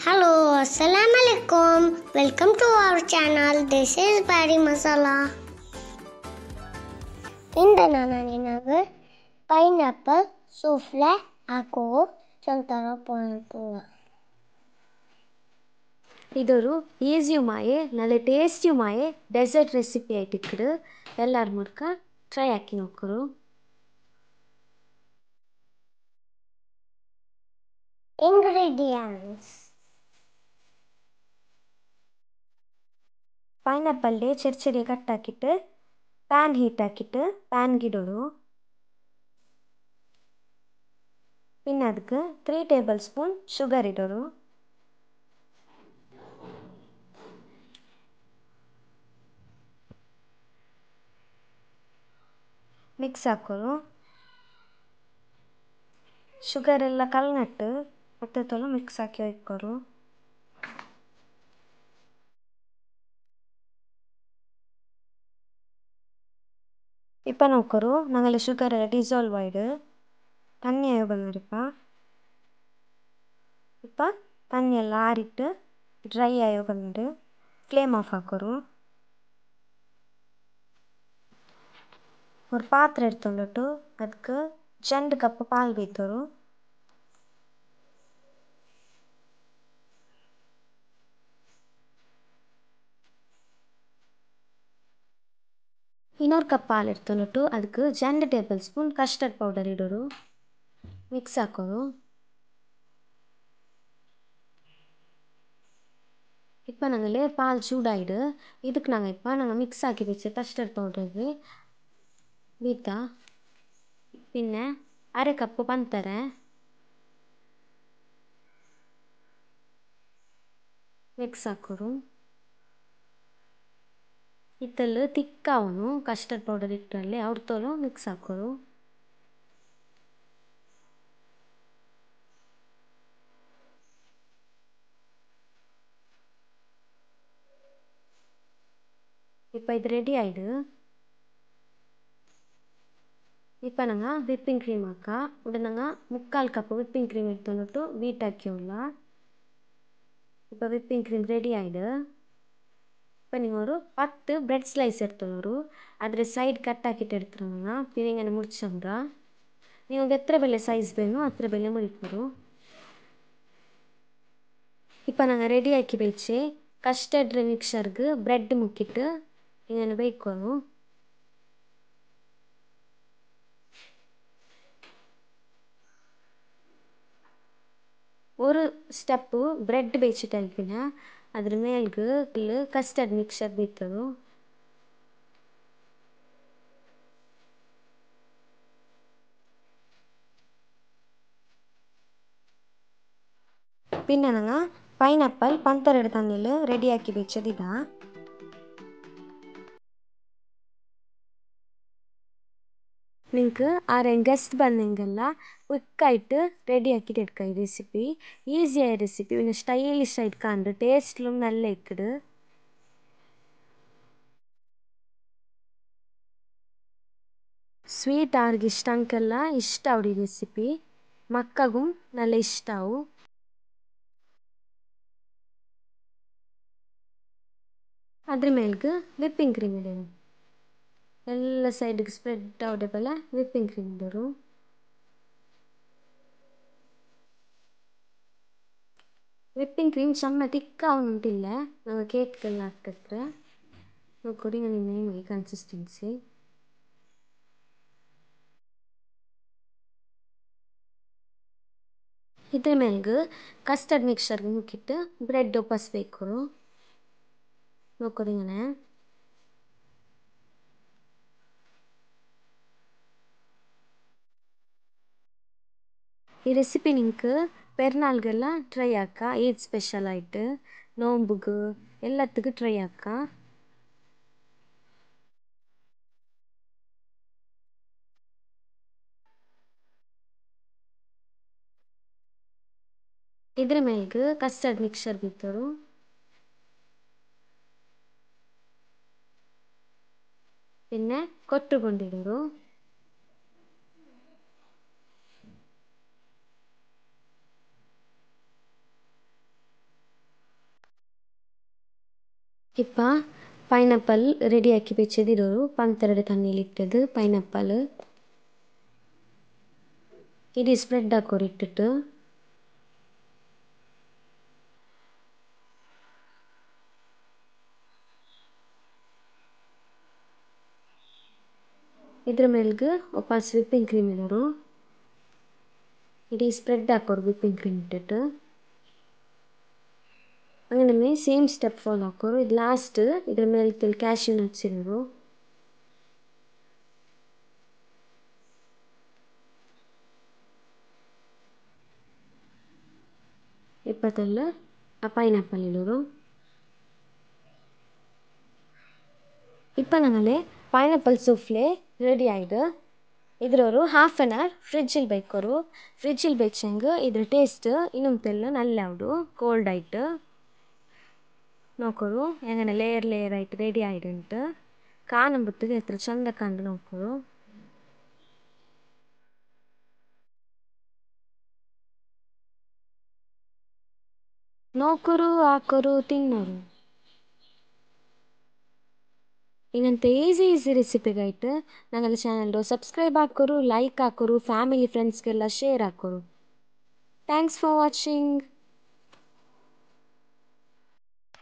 Hello, Assalamu alaikum. Welcome to our channel. This is Bari Masala. ಇಂದು ನಾನು ನಿನಗೆ pineapple souffle ಹಾಕೋ ಚಂತರ ಪೋಣ ഇതൊരു ഈസിയുമായ നല്ല ടേസ്റ്റിയുമായ ഡെസേർട്ട് റെസിപ്പി ആയിട്ട് എല്ലാവരും മുടുക്ക ട്രൈ ആക്കി നോക്കൂ. Ingredients: പൈനാപ്പിളിൻ്റെ ചെറിയ ചെറിയ കട്ടാക്കിയിട്ട് പാൻ ഹീറ്റാക്കിയിട്ട് പാൻകിടൊരു. പിന്നെ ಅದಕ್ಕೆ 3 ಟೇಬಲ್ ಸ್ಪೂನ್ ಶುಗರ್ ಇಡೋರು. ಮಿಕ್ಸ್ ಹಾಕೋರು. ಶುಗರ್ ಎಲ್ಲ ಕಲ್ನಟ್ಟು ಮತ್ತೆ ತೊಲು ಮಿಕ್ಸ್ ಹಾಕಿ ಇಕ್ಕೋರು. ഇപ്പം നോക്കൂ ഞങ്ങൾ ഷുഗർ ഡിസോൾവ് ആയിട്ട് തണ്ണിയായി ಬಂದಿರಪ್ಪ. ഇപ്പം തണ്ണിയെല്ലാം ആറിയിട്ട് ಡ್ರೈ ಆಗಿ ಬಂದು ಫ್ಲೇಮ್ ಆಫ್ ಹಾಕೋರು. ஒரு பாத்திரம் எடுத்துட்டு அதுக்கு 2 கப் பால் ಬೇಯ್ತರು. ಇನ್ನೊಂದು ಕಪ್ ಹಾಲು എടുത്തുകൊണ്ട് ಅದಕ್ಕೆ 2 ಟೇಬಲ್ ಸ್ಪೂನ್ ಕಸ್ಟರ್ಡ್ ಪೌಡರ್ ಇಡೋರು. ಮಿಕ್ಸ್ ಹಾಕೋರು. இப்போ நாங்கள் பால் சூடாயிடு இதுக்கு நாங்கள் மிக்ஸ் ஆக்கி வச்ச கஸ்டர்ட் பவுடருக்கு வீட்டா പിന്നെ 1/2 കപ്പ് പഞ്ചസാര ಮಿಕ್ಸ್ ಹಾಕೋರು. ಇತ್ತಲ್ಲಿ ತಿಕ್ಕಾವನು ಕಸ್ಟರ್ಡ್ ಪೌಡರ್ ಇಟ್ಟರಲ್ಲಿ ಅವ್ರತೋಲು ಮಿಕ್ಸ್ ಹಾಕೋರು. இப்போ ಇದು ರೆಡಿ ಆಯಿಡು. இப்போ நாங்கள் விப்பிங் க்ரீம் ಹಾಕಾ ഇവിടെ நாங்கள் 3/4 കപ്പ് விப்பிங் க்ரீம் എടുത്തുകൊണ്ട് വീട്ട് ಹಾಕಿയുള്ള. இப்போ விப்பிங் க்ரீம் ರೆಡಿ ಆಯಿಡು. இப்போ நீங்கள் ஒரு 10 பிரெட் ஸ்லைஸ் எடுத்துள்ளூರು. அதில் சைடு கட் ஆக்கிட்டு எடுத்துருங்க. പിന്നെ ഇങ്ങനെ മുറിച്ചോണ്ടാ നിങ്ങൾക്ക് എത്ര വലിയ സൈസ് വേണോ അത്ര വലിയ മുറിക്കൂ. இப்போ நாங்கள் ரெடி ஆக்கி வச்சு கஸ்டர்ட் மிக்சருக்கு பிரெட் முக்கிட்டு இങ്ങനെ ಬೇಯ್ಕೋರು. ஒரு ஸ்டெப்பு பிரெட் ಬೇಯಿಸಿಟ್ಟಲ್ಪಿನ ಅದ್ರ ಮೇಲ್ಗೆ ಕಸ್ಟರ್ಡ್ ಮಿಕ್ಸರ್ ಬೇಯ್ತರು. പിന്നെ ഞങ്ങൾ പൈനാപ്പിൾ 12 തണ്ണിൽ റെഡിയാക്കി വെച്ചതിതാ. നിങ്ങൾക്ക് ആരെങ്കിലും ഗസ്റ്റ് ಬಂದೆಂಗೆಲ್ಲ ಕ್ವಿಕ್ಕಾയിട്ട് റെഡിയാക്കിയിട്ട് എടുക്കാം. ഈ റെസിപ്പി ഈസിയായ റെസിപ്പി പിന്നെ സ്റ്റൈലിഷ് ആയിട്ട് കാണുന്നുണ്ട്. ടേസ്റ്റിലും നല്ല ഇക്കട്. ಸ್ವೀಟ್ ಆರ್ಗೆ ಇಷ್ಟಂಕೆಲ್ಲ ಇಷ್ಟ ಆವು ಈ ರೆಸಿಪಿ. ಮಕ್ಕಗೂ നല്ല ಇಷ್ಟವು. ಅದ್ರ ಮೇಲ್ಗೆ ವಿಪ್ಪಿಂಗ್ ಕ್ರೀಮ್ ಇಡೋದು. ಎಲ್ಲ ಸೈಡ್ಗೆ ಸ್ಪ್ರೆಡ್ ಆವಡೆಪಲ್ಲ ವಿಪ್ಪಿಂಗ್ ಕ್ರೀಮ್ ಇಡೋರು. ವಿಪ್ಪಿಂಗ್ ಕ್ರೀಮ್ ಚೆನ್ನ ತಿಕ್ಕ ಉಂಟಿಲ್ಲ ನಾವು ಕೇಕ್ಗೆಲ್ಲ ಹಾಕಕ್ಕೆ ನೋಡ್ಕೊಡಿ ನನಗೆ ಕನ್ಸಿಸ್ಟೆನ್ಸಿ. ಇದ್ರ ಮೇಲ್ಗೆ ಕಸ್ಟರ್ಡ್ ಮಿಕ್ಸರ್ಗೆ ಮುಕ್ಕಿಟ್ಟು ಬ್ರೆಡ್ ಒಪ್ಪಿಸ್ಬೇಕು. ನೋಡ್ಕೊಡಿ ಇങ്ങനെ. ഈ റെസിപ്പി നിങ്ങൾക്ക് പെരുന്നാൾಗೆല്ലാം ട്രൈ ആക്കാം. ഈദ് സ്പെഷ്യലായിട്ട് നോമ്പുക്ക് എല്ലാத்துக்கும் ട്രൈ ആക്കാം. ಇದ್ರ ಮೇಲ್ಗೆ ಕಸ್ಟರ್ಡ್ ಮಿಕ್ಸರ್ ಬಿತ್ತರು. പിന്നെ ಕೊಟ್ಟುಕೊಂಡಿಡೋರು. ಇಪ್ಪ ಪೈನಾಪಲ್ ರೆಡಿ ಆಕಿ ಬೆಚ್ಚದಿರೋರು ಪಂತರಡೆ ತಣ್ಣೀಲಿಟ್ಟದು ಪೈನಾಪಲ್ ಇಡೀ ಸ್ಪ್ರೆಡ್ ಹಾಕೋರು ಇಟ್ಟಿಟ್ಟು ಇದ್ರ ಮೇಲ್ಗೆ ಒಪ್ಪಾಸ್ ವಿಪ್ಪಿಂಗ್ ಕ್ರೀಮ್ ಇಡೋರು ಇಡೀ ಸ್ಪ್ರೆಡ್ ಹಾಕೋರು ವಿಪ್ಪಿಂಗ್ ಕ್ರೀಮ್ ಇಟ್ಟಿಟ್ಟು അങ്ങനെ ಸೇಮ್ ಸ್ಟೆಪ್ ಫಾಲೋ ಹಾಕೋರು ಇದು ಲಾಸ್ಟ್ ಇದ್ರ ಮೇಲೆ ಕ್ಯಾಶ್ಯೂ ನಟ್ಸ್ ಇರೋರು ಇಪ್ಪತ್ತಲ್ಲ ಆ ಪೈನಾಪಲ್ ಇಡೋರು ಇಪ್ಪ ഞങ്ങളെ പൈനാപ്പിൾ സൂഫ്ലെ റെഡി ആയത് ഇതിലൊരു ഹാഫ് ആൻ അവർ ഫ്രിഡ്ജിൽ വെക്കോರು ഫ്രിഡ്ജിൽ വെച്ചെങ്കിൽ ಇದ್ರ ಟೇಸ್ಟ್ ಇನ್ನೊಂದೆಲ್ಲ നല്ല ಉಂಡು ಕೋಲ್ಡ್ ಆയിട്ട് നോക്കോರು എങ്ങനെ ലെയർ ലെയർ ആയിട്ട് റെഡി ആയിട്ടുണ്ട് കാണുമ്പോഴത്തേക്ക് എത്ര ചಂದ ಕಂಡು ನೋക്കോರು ನೋಕೋರು ಹಾಕೋರು ತಿನ್ನೋರು ಇಂಗಂತ ಈಸಿ ರೆಸಿಪಿಗಾಯ್ತು ഞങ്ങളുടെ ಚಾನಲ್ಡು ಸಬ್ಸ್ಕ್ರೈಬ್ ಹಾಕೋರು ಲೈಕ್ ಹಾಕೋರು ಫ್ಯಾಮಿಲಿ ಫ್ರೆಂಡ್ಸ್ಗೆಲ್ಲ ಶೇರ್ ಹಾಕೋರು ಥ್ಯಾಂಕ್ಸ್ ಫಾರ್ ವಾಚಿಂಗ್